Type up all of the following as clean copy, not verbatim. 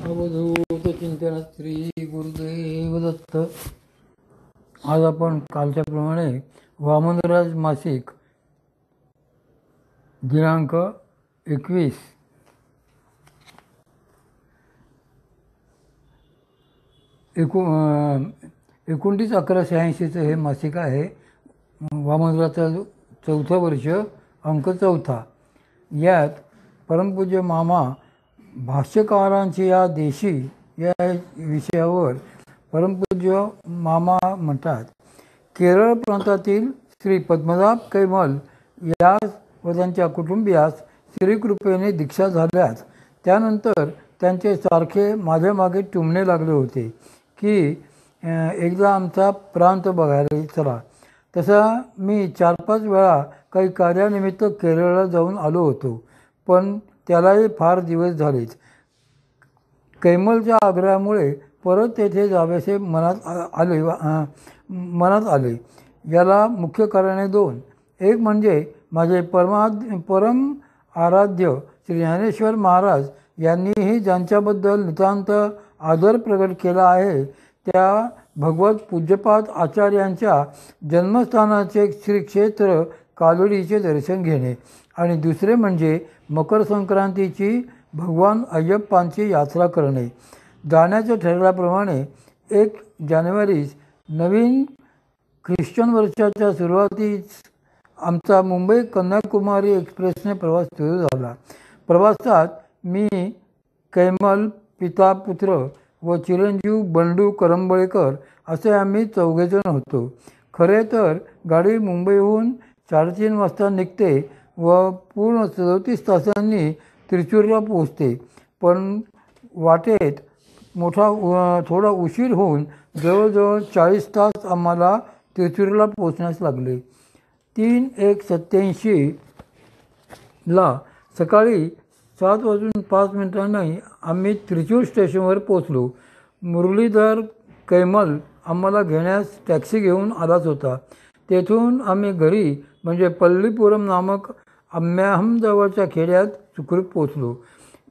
अवधूत चिंतन श्री गुरुदेव दत्त. आज आपण कालच्याप्रमाणे वामनराज मासिक दिनांक 21 29/11/86 हे मासिक आहे. वामनराजाचं 4थं वर्ष, अंक 4. यात परमपूज्य मामा भाष्यकारांची या देशी या विषयावर परमपूज्य मामा म्हणतात, केरळ प्रांतातील श्री पद्मनाभ कैमल यास व त्यांच्या कुटुंबियास श्रीकृपेने दीक्षा झाल्यास त्यानंतर त्यांचे सारखे माझ्या मागे टुमणे लागले होते की एकदा आमचा प्रांत बघायला चला. तसा मी 4-5 वेळा काही कार्यानिमित्त केरळला जाऊन आलो होतो, पण त्यालाही फार दिवस झालेच. कैमलच्या आग्रहामुळे परत तेथे जावेसे मनात आले. याला मुख्य कारणे 2. एक म्हणजे माझे परम आराध्य श्री ज्ञानेश्वर महाराज यांनीही ज्यांच्याबद्दल नितांत आदर प्रकट केला आहे त्या भगवत पूज्यपाद आचार्यांच्या जन्मस्थानाचे श्री क्षेत्र कालोडीचे दर्शन घेणे, आणि दुसरे म्हणजे मकर संक्रांतीची भगवान अय्यप्पांची यात्रा करणे. जाण्याच्या ठरल्याप्रमाणे 1 जानेवारीस नवीन ख्रिश्चन वर्षाच्या सुरुवातीस आमचा मुंबई कन्याकुमारी एक्सप्रेसने प्रवास सुरू झाला. प्रवासात मी, कैमल, पिता पुत्र व चिरंजीव बंडू करंबळेकर असे आम्ही 4 जण होतो. खरे तर गाडी मुंबईहून 3:30 वाजता निघते व पूर्ण 37 तासांनी त्रिचूरला पोहोचते, पण वाटेत थोडा उशीर होऊन जवळजवळ 40 तास आम्हाला त्रिचूरला पोहोचण्यास लागले. 3:87 ला सकाळी 7:05 आम्ही त्रिचूर स्टेशनवर पोहोचलो. मुरलीधर कैमल आम्हाला घेण्यास टॅक्सी घेऊन आलाच होता. तेथून आम्ही घरी म्हणजे पल्लीपुरम नामक अम्याहमजवळच्या खेड्यात सुखरूप पोहोचलो.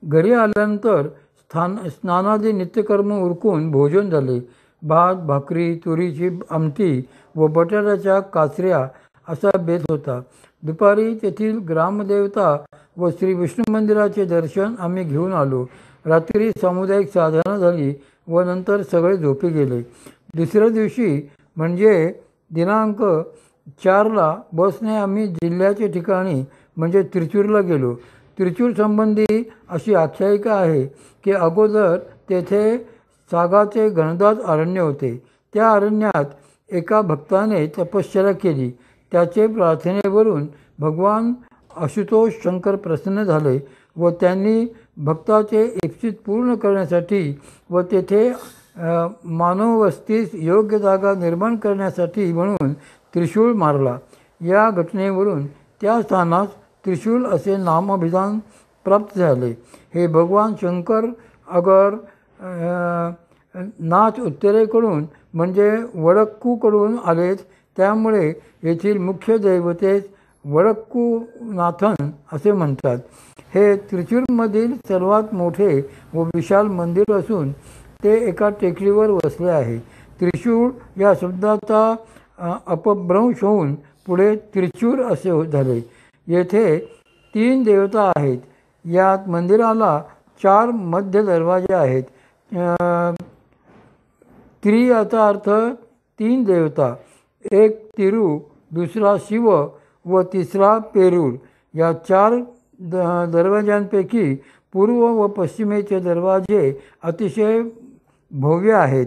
घरी आल्यानंतर स्नानादी नित्यकर्म उरकून भोजन झाले. भात, भाकरी, तुरीची आमटी व बटाट्याच्या काचऱ्या असा बेत होता. दुपारी तेथील ग्रामदेवता व श्री विष्णू मंदिराचे दर्शन आम्ही घेऊन आलो. रात्री सामुदायिक साधना झाली व नंतर सगळे झोपी गेले. दुसऱ्या दिवशी म्हणजे दिनांक 4 बसने आम्ही जिल्ह्याच्या ठिकाणी म्हणजे त्रिचूरला गेलो. त्रिचूर संबंधी अशी आख्यायिका आहे की अगोदर तेथे सागाचे घनदाट अरण्य होते. त्या अरण्यात एका भक्ताने तपश्चर्या केली. त्याचे प्रार्थनेवरून भगवान आशुतोष शंकर प्रसन्न झाले व त्यांनी भक्ताचे इप्सित पूर्ण करण्यासाठी व तेथे मानववस्तीस योग्य जागा निर्माण करण्यासाठी म्हणून त्रिशूळ मारला. या घटनेवरून त्या स्थानास त्रिशूल असे नामाभिधान प्राप्त झाले. हे भगवान शंकर अगर नाथ उत्तरेकडून म्हणजे वडक्कूकडून आलेत, त्यामुळे येथील मुख्य दैवतेस वडक्कूनाथन असे म्हणतात. हे त्रिचूरमधील सर्वात मोठे व विशाल मंदिर असून ते एका टेकडीवर वसले आहे. त्रिशूळ या शब्दाचा अपभ्रंश होऊन पुढे त्रिचूर असे झाले. येथे 3 देवता आहेत. यात मंदिराला 4 मध्य दरवाजे आहेत. त्रि याचा अर्थ 3 देवता, एक तिरू, दुसरा शिव व तिसरा पेरूर. या 4 दरवाज्यांपैकी पूर्व व पश्चिमेचे दरवाजे अतिशय भव्य आहेत.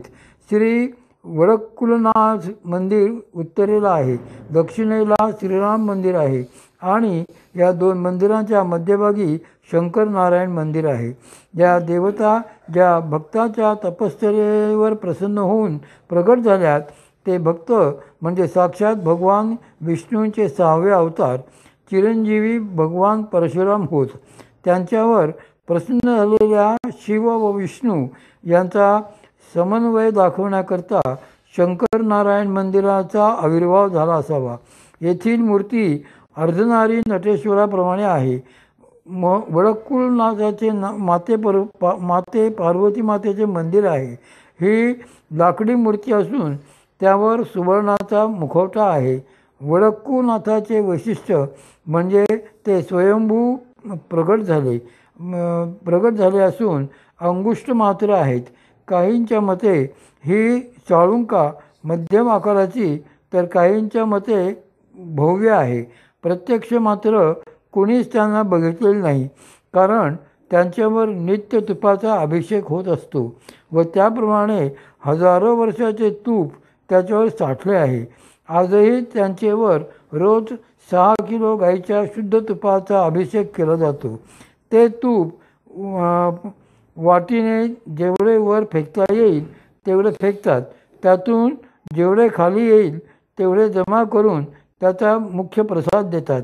श्री वडक्कुलनाथ मंदिर उत्तरेला आहे, दक्षिणेला श्रीराम मंदिर आहे आणि या 2 मंदिरांच्या मध्यभागी शंकर नारायण मंदिर आहे. या देवता ज्या भक्ताच्या तपश्चर्येवर प्रसन्न होऊन प्रगट झाल्यात ते भक्त म्हणजे साक्षात भगवान विष्णूंचे 6वे अवतार चिरंजीवी भगवान परशुराम होत. त्यांच्यावर प्रसन्न झालेल्या शिव व विष्णू यांचा समन्वय दाखवण्याकरता शंकर नारायण मंदिराचा आविर्भाव झाला असावा. येथील मूर्ती अर्धनारी नटेश्वराप्रमाणे आहे. वडक्कुळनाथाचे माते पार्वती मातेचे मंदिर आहे. ही लाकडी मूर्ती असून त्यावर सुवर्णाचा मुखवटा आहे. वडक्कुळनाथाचे वैशिष्ट्य म्हणजे ते स्वयंभू प्रगट झाले असून अंगुष्ठ मात्र आहेत. काहींच्या मते ही चाळुंका मध्यम आकाराची तर काहींच्या मते भव्य आहे. प्रत्यक्ष मात्र कोणीच त्यांना बघितलेले नाही, कारण त्यांच्यावर नित्य तुपाचा अभिषेक होत असतो व त्याप्रमाणे हजारो वर्षाचे तूप त्याच्यावर साठले आहे. आजही त्यांच्यावर रोज 6 किलो गाईच्या शुद्ध तुपाचा अभिषेक केला जातो. ते तूप वाटीने जेवढे वर फेकता येईल तेवढे फेकतात. त्यातून जेवढे खाली येईल तेवढे जमा करून त्याचा मुख्य प्रसाद देतात.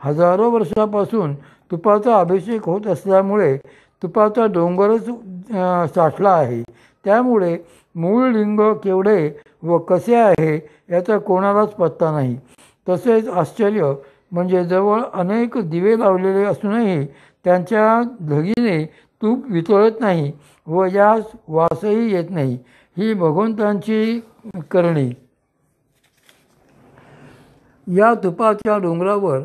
हजारो वर्षापासून तुपाचा अभिषेक होत असल्यामुळे तुपाचा डोंगरच साठला आहे. त्यामुळे मूळ लिंग केवढे व कसे आहे याचा कोणालाच पत्ता नाही. तसेच आश्चर्य म्हणजे जवळ अनेक दिवे लावलेले असूनही त्यांच्या धगीने तूप वितळत नाही व यास वासही येत नाही. ही भगवंतांची करणी. या तुपाच्या डोंगरावर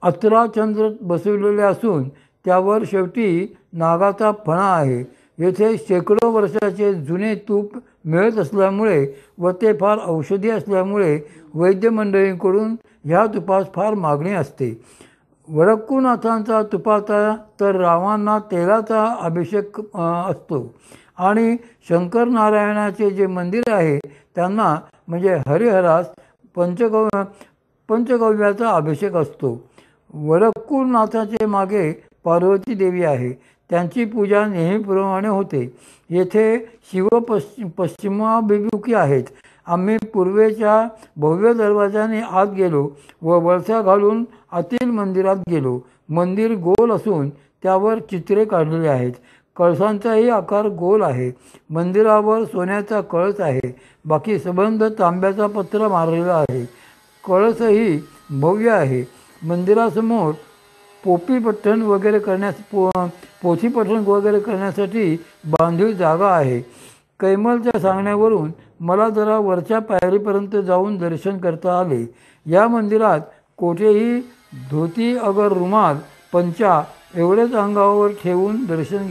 अत्रा-चंद्र बसवलेले असून त्यावर शेवटी नागाचा फणा आहे. येथे शेकडो वर्षाचे जुने तूप मिळत असल्यामुळे व ते फार औषधी असल्यामुळे वैद्य मंडळींकडून ह्या तुपास फार मागणी असते. वडक्कुळनाथांचा तुपाचा तर रावांना तेलाचा अभिषेक असतो आणि शंकर नारायणाचे जे मंदिर आहे त्यांना म्हणजे हरिहरास पंचगव्याचा अभिषेक असतो. वडक्कुळनाथाचे मागे पार्वती देवी आहे. त्यांची पूजा नेहमीप्रमाणे होते. येथे शिव पश्चिमाभिमुखी आहेत. आम्ही पूर्वेच्या भव्य दरवाजाने आत गेलो व वळसा घालून आतील मंदिरात गेलो. मंदिर गोल असून त्यावर चित्रे काढलेली आहेत. कळसांचाही आकार गोल आहे. मंदिरावर सोन्याचा कळस आहे. बाकी सबंध तांब्याचा पत्रा मारलेला आहे. कळसही भव्य आहे. मंदिरासमोर पोथी पठण वगैरे करण्यासाठी बांधीव जागा आहे. कैमलच्या सांगण्यावरून मला जरा वरच्या पायरीपर्यंत जाऊन दर्शन करता आले. या मंदिरात कोठेही धोती अगर रुमाल पंचा एवढेच अंगावर ठेवून दर्शन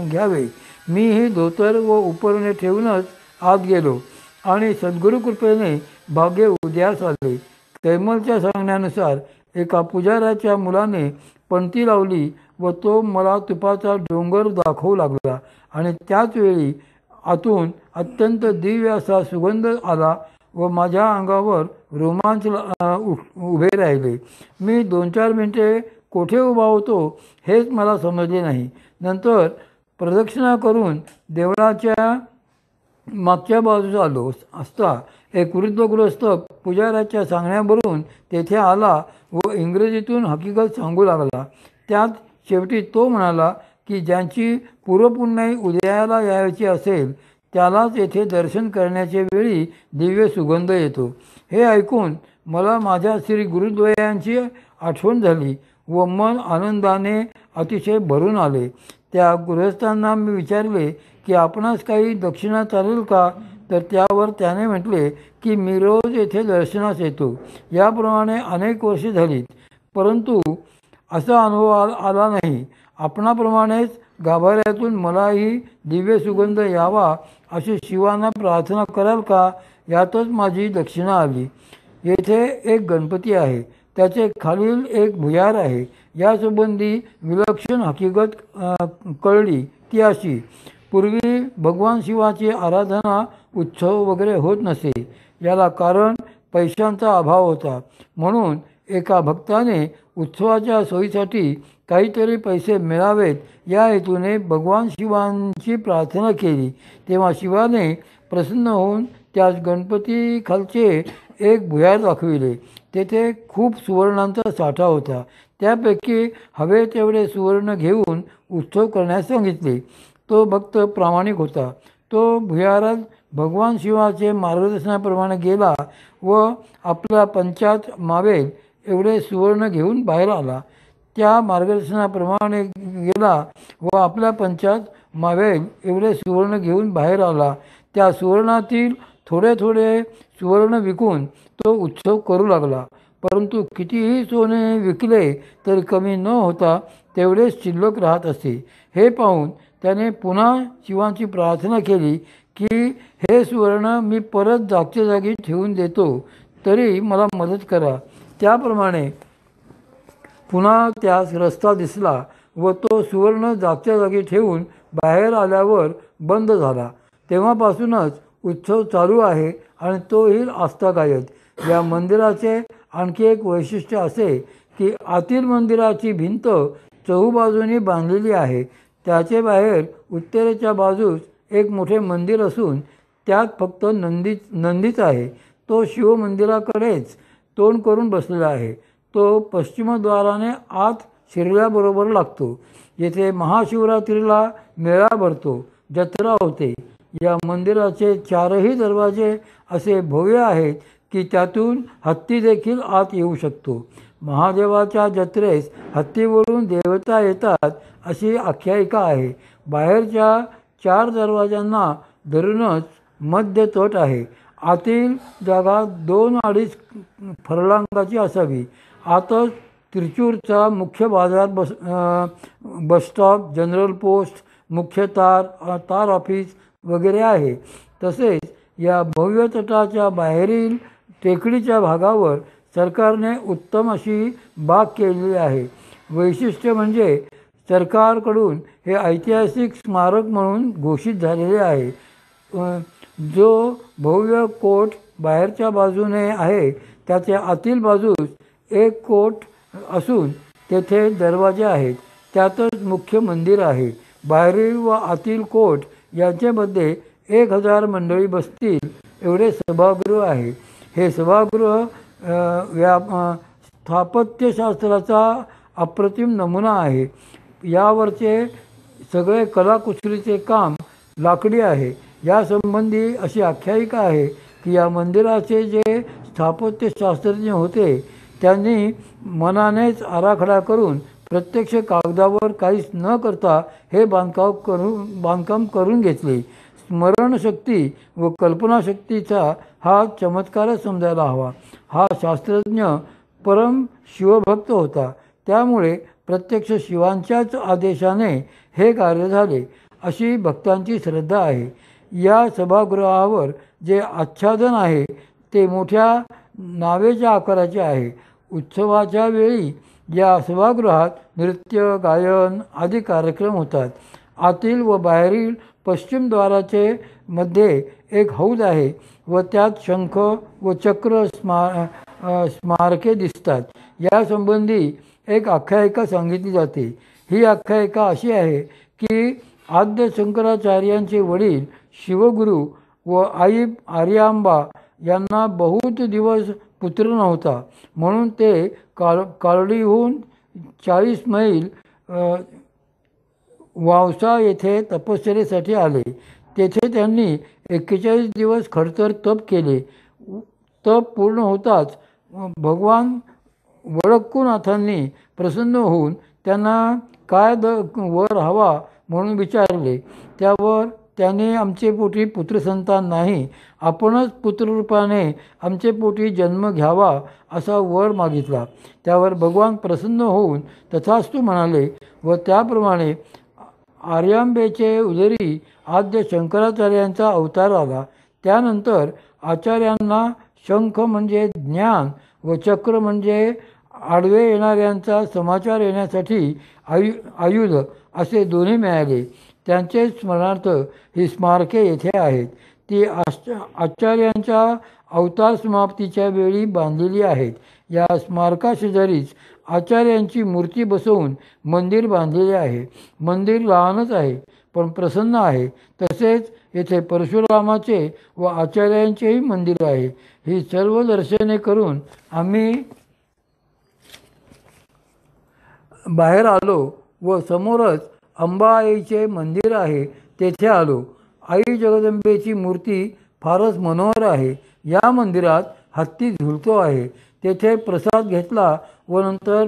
घ्यावे. मी ही धोतर व उपरणे ठेवूनच आत गेलो आणि सद्गुरुकृपेने भाग्य उदयास आले. कैमलच्या सांगण्यानुसार एका पुजाऱ्याच्या मुलाने पणती लावली व तो मला तुपाचा डोंगर दाखवू लागला आणि त्याच वेळी आतून अत्यंत दिव्य असा सुगंध आला व माझ्या अंगावर रोमांच उभे राहिले. मी 2-4 मिनिटे कोठे उभा होतो हेच मला समजले नाही. नंतर प्रदक्षिणा करून देवळाच्या मागच्या बाजूस आलो असता एक वृद्धगृहस्थ पुजाऱ्याच्या सांगण्यावरून तेथे आला व इंग्रजीतून हकीकत सांगू लागला. त्यात शेवटी तो म्हणाला की ज्यांची पूर्वपुण्याई उदयाला यायची असेल त्यालाच येथे दर्शन करण्याच्या वेळी दिव्य सुगंध येतो. हे ऐकून मला माझ्या श्री गुरुद्वयांची आठवण झाली व मन आनंदाने अतिशय भरून आले. त्या गृहस्थांना मी विचारले की आपणास काही दक्षिणा चालेल का, तर त्यावर त्याने म्हटले की मी रोज येथे दर्शनास येतो. याप्रमाणे अनेक वर्षे झालीत, परंतु असा अनुभव आला नाही. आपणाप्रमाणेच गाभाऱ्यातून मलाही दिव्य सुगंध यावा अशी शिवांना प्रार्थना कराल का, यातच माझी दक्षिणा आली. येथे एक गणपती आहे. त्याचे खालील एक भुयार आहे. यासंबंधी विलक्षण हकीकत कळली ती अशी: पूर्वी भगवान शिवाची आराधना उत्सव वगैरे होत नसे. याला कारण पैशांचा अभाव होता. म्हणून एका भक्ताने उत्सवाच्या सोयीसाठी काहीतरी पैसे मिळावेत या हेतूने भगवान शिवांची प्रार्थना केली. तेव्हा शिवाने प्रसन्न होऊन त्यास गणपती खालचे एक भुयार दाखविले. तेथे खूप सुवर्णांचा साठा होता. त्यापैकी हवे तेवढे सुवर्ण घेऊन उत्सव करण्यास सांगितले. तो भक्त प्रामाणिक होता. तो भुयारात भगवान शिवाचे मार्गदर्शनाप्रमाणे गेला व आपल्या पंचात मावेल एवढे सुवर्ण घेऊन बाहेर आला. त्या मार्गदर्शनाप्रमाणे गेला व आपल्या पंचात मावेल एवढे सुवर्ण घेऊन बाहेर आला. त्या सुवर्णातील थोडे थोडे सुवर्ण विकून तो उत्सव करू लागला. परंतु कितीही सोने विकले तरी कमी न होता तेवढेच शिल्लक राहत असे. हे पाहून त्याने पुन्हा शिवांची प्रार्थना केली की हे सुवर्ण मी परत जागच्या जागी ठेवून देतो, तरी मला मदत करा. त्याप्रमाणे पुन्हा त्यास रस्ता दिसला व तो सुवर्ण जागच्या जागी ठेवून बाहेर आल्यावर बंद झाला. तेव्हापासूनच उत्सव चालू आहे आणि तोही आस्थागायत. या मंदिराचे आणखी एक वैशिष्ट्य असे की आतील मंदिराची भिंत चहूबाजूनी बांधलेली आहे. त्याचे बाहेर उत्तरेच्या बाजूस एक मोठे मंदिर असून त्यात फक्त नंदीच आहे. तो शिवमंदिराकडेच तोंड करून बसलेला आहे. तो पश्चिमद्वाराने आत शिरल्याबरोबर लागतो. येथे महाशिवरात्रीला मेळा भरतो, जत्रा होते. या मंदिराचे चारही दरवाजे असे भव्य आहेत की त्यातून हत्ती देखील आत येऊ शकतो. महादेवाच्या जत्रेस हत्तीवरून देवता येतात अशी आख्यायिका आहे. बाहेरच्या 4 दरवाजांना धरूनच मध्य तट आहे. आतील जागा 2-2.5 फर्लांगाची असावी. आतच त्रिचूरचा मुख्य बाजार, बसस्टॉप, जनरल पोस्ट, मुख्य तार ऑफिस वगैरे आहे. तसेच या भव्य तटाच्या बाहेरील टेकडीच्या भागावर सरकारने उत्तम अशी बाग केलेली आहे. वैशिष्ट्य म्हणजे सरकारकडून हे ऐतिहासिक स्मारक म्हणून घोषित झालेले आहे. जो भव्य कोट बाहेरच्या बाजूने आहे त्याच्या आतील बाजूस एक कोट असून तेथे दरवाजे आहेत. त्यातच मुख्य मंदिर आहे. बाहेरील व आतील कोट यांच्यामध्ये 1000 मंडळी बसतील एवढे सभागृह आहे. हे सभागृह स्थापत्यशास्त्राचा अप्रतिम नमुना आहे. यावरचे सगळे कलाकुसरीचे काम लाकडी आहे. यासंबंधी अशी आख्यायिका आहे की या मंदिराचे जे स्थापत्यशास्त्रज्ञ होते त्यांनी मनानेच आराखडा करून प्रत्यक्ष कागदावर काहीच न करता हे बांधकाम करून घेतले. स्मरणशक्ती व कल्पनाशक्तीचा हा चमत्कारच समजायला हवा. हा शास्त्रज्ञ परम शिवभक्त होता. त्यामुळे प्रत्यक्ष शिवांच्याच आदेशाने हे कार्य झाले अशी भक्तांची श्रद्धा आहे. या सभागृहावर जे आच्छादन आहे ते मोठ्या नावेच्या आकाराचे आहे. उत्सवाच्या वेळी या सभागृहात नृत्य, गायन आदी कार्यक्रम होतात. आतील व बाहेरील पश्चिम द्वाराचे मध्ये एक हौद आहे व त्यात शंख व चक्र स्मारके दिसतात. यासंबंधी एक आख्यायिका सांगितली जाते. ही आख्यायिका अशी आहे की आद्य शंकराचार्यांचे वडील शिवगुरू व आई आर्यांबा यांना बहुत दिवस पुत्र नव्हता, म्हणून ते कालडीहून 40 मैल वावसा येथे तपश्चर्येसाठी आले. तेथे त्यांनी 41 दिवस खडतर तप केले. तप पूर्ण होताच भगवान वडक्कुनाथांनी प्रसन्न होऊन त्यांना काय वर हवा म्हणून विचारले. त्यावर त्याने आमचे पोटी पुत्रसंतान नाही, आपणच पुत्ररूपाने आमचे पोटी जन्म घ्यावा असा वर मागितला. त्यावर भगवान प्रसन्न होऊन तथास्तु म्हणाले व त्याप्रमाणे आर्यांबेचे उदरी आद्य शंकराचार्यांचा अवतार आला. त्यानंतर आचार्यांना शंख म्हणजे ज्ञान व चक्र म्हणजे आडवे येणाऱ्यांचा समाचार येण्यासाठी आयुध असे दोन्ही मिळाले. त्यांचे स्मरणार्थ ही स्मारके येथे आहेत. ती आचार्यांच्या अवतार समाप्तीच्या वेळी बांधलेली आहेत. या स्मारकाशेजारीच आचार्यांची मूर्ती बसवून मंदिर बांधलेले आहे. मंदिर लहानच आहे पण प्रसन्न आहे. तसेच येथे परशुरामाचे व आचार्यांचेही मंदिर आहे. ही सर्व दर्शने करून आम्ही बाहेर आलो व समोरच अंबा आईचे मंदिर आहे तेथे आलो. आई जगदंबेची मूर्ती फारच मनोहर आहे. या मंदिरात हत्ती झुलतो आहे. तेथे प्रसाद घेतला व नंतर